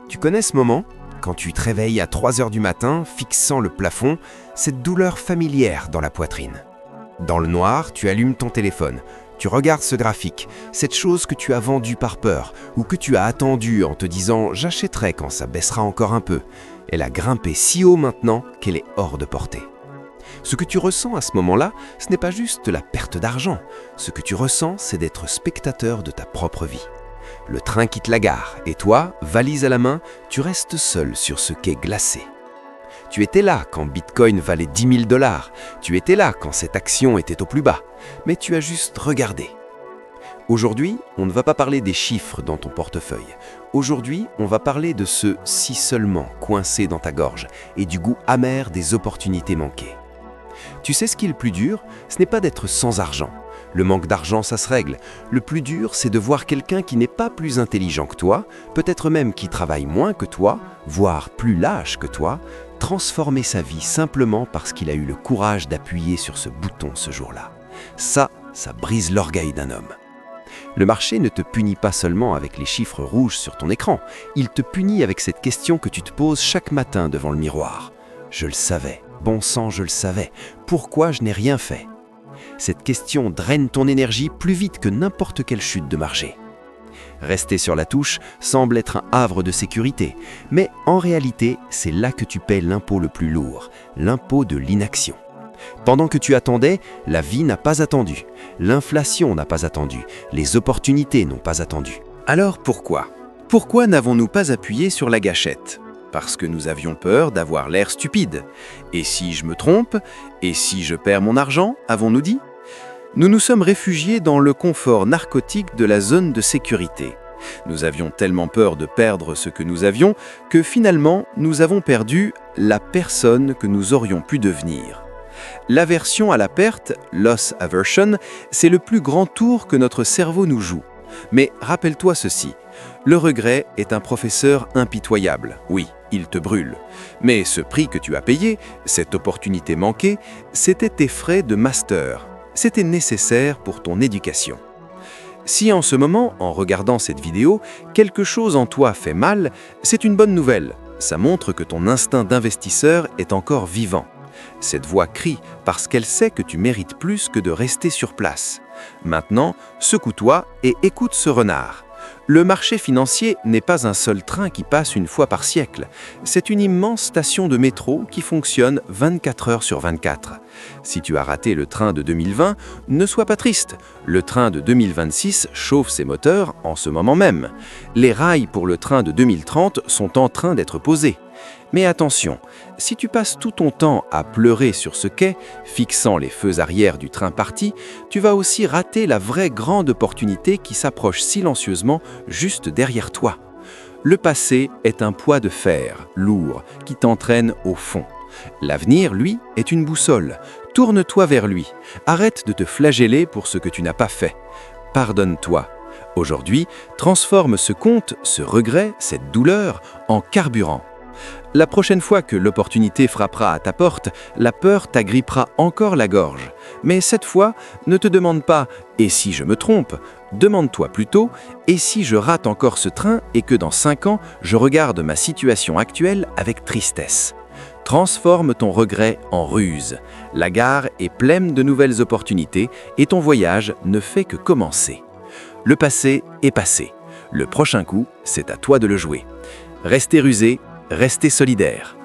Tu connais ce moment? Quand tu te réveilles à 3 heures du matin, fixant le plafond, cette douleur familière dans la poitrine. Dans le noir, tu allumes ton téléphone. Tu regardes ce graphique, cette chose que tu as vendue par peur ou que tu as attendue en te disant « j'achèterai quand ça baissera encore un peu ». Elle a grimpé si haut maintenant qu'elle est hors de portée. Ce que tu ressens à ce moment-là, ce n'est pas juste la perte d'argent. Ce que tu ressens, c'est d'être spectateur de ta propre vie. Le train quitte la gare et toi, valise à la main, tu restes seul sur ce quai glacé. Tu étais là quand Bitcoin valait 10 000 $. Tu étais là quand cette action était au plus bas. Mais tu as juste regardé. Aujourd'hui, on ne va pas parler des chiffres dans ton portefeuille. Aujourd'hui, on va parler de ce « si seulement » coincé dans ta gorge et du goût amer des opportunités manquées. Tu sais ce qui est le plus dur? Ce n'est pas d'être sans argent. Le manque d'argent, ça se règle. Le plus dur, c'est de voir quelqu'un qui n'est pas plus intelligent que toi, peut-être même qui travaille moins que toi, voire plus lâche que toi, transformer sa vie simplement parce qu'il a eu le courage d'appuyer sur ce bouton ce jour-là. Ça brise l'orgueil d'un homme. Le marché ne te punit pas seulement avec les chiffres rouges sur ton écran, il te punit avec cette question que tu te poses chaque matin devant le miroir. Je le savais, bon sang, je le savais. Pourquoi je n'ai rien fait? Cette question draine ton énergie plus vite que n'importe quelle chute de marché. Rester sur la touche semble être un havre de sécurité, mais en réalité, c'est là que tu paies l'impôt le plus lourd, l'impôt de l'inaction. Pendant que tu attendais, la vie n'a pas attendu, l'inflation n'a pas attendu, les opportunités n'ont pas attendu. Alors pourquoi? Pourquoi n'avons-nous pas appuyé sur la gâchette? Parce que nous avions peur d'avoir l'air stupide. Et si je me trompe? Et si je perds mon argent? Avons-nous dit? Nous nous sommes réfugiés dans le confort narcotique de la zone de sécurité. Nous avions tellement peur de perdre ce que nous avions que finalement, nous avons perdu la personne que nous aurions pu devenir. L'aversion à la perte, loss aversion, c'est le plus grand tour que notre cerveau nous joue. Mais rappelle-toi ceci, le regret est un professeur impitoyable. Oui, il te brûle. Mais ce prix que tu as payé, cette opportunité manquée, c'était tes frais de master. C'était nécessaire pour ton éducation. Si en ce moment, en regardant cette vidéo, quelque chose en toi fait mal, c'est une bonne nouvelle. Ça montre que ton instinct d'investisseur est encore vivant. Cette voix crie parce qu'elle sait que tu mérites plus que de rester sur place. Maintenant, secoue-toi et écoute ce renard. Le marché financier n'est pas un seul train qui passe une fois par siècle. C'est une immense station de métro qui fonctionne 24 heures sur 24. Si tu as raté le train de 2020, ne sois pas triste. Le train de 2026 chauffe ses moteurs en ce moment même. Les rails pour le train de 2030 sont en train d'être posés. Mais attention, si tu passes tout ton temps à pleurer sur ce quai, fixant les feux arrière du train parti, tu vas aussi rater la vraie grande opportunité qui s'approche silencieusement juste derrière toi. Le passé est un poids de fer, lourd, qui t'entraîne au fond. L'avenir, lui, est une boussole. Tourne-toi vers lui. Arrête de te flageller pour ce que tu n'as pas fait. Pardonne-toi. Aujourd'hui, transforme ce compte, ce regret, cette douleur, en carburant. La prochaine fois que l'opportunité frappera à ta porte, la peur t'agrippera encore la gorge. Mais cette fois, ne te demande pas « et si je me trompe ?» Demande-toi plutôt « et si je rate encore ce train et que dans 5 ans, je regarde ma situation actuelle avec tristesse ?» Transforme ton regret en ruse. La gare est pleine de nouvelles opportunités et ton voyage ne fait que commencer. Le passé est passé. Le prochain coup, c'est à toi de le jouer. Restez rusé. Restez solidaires.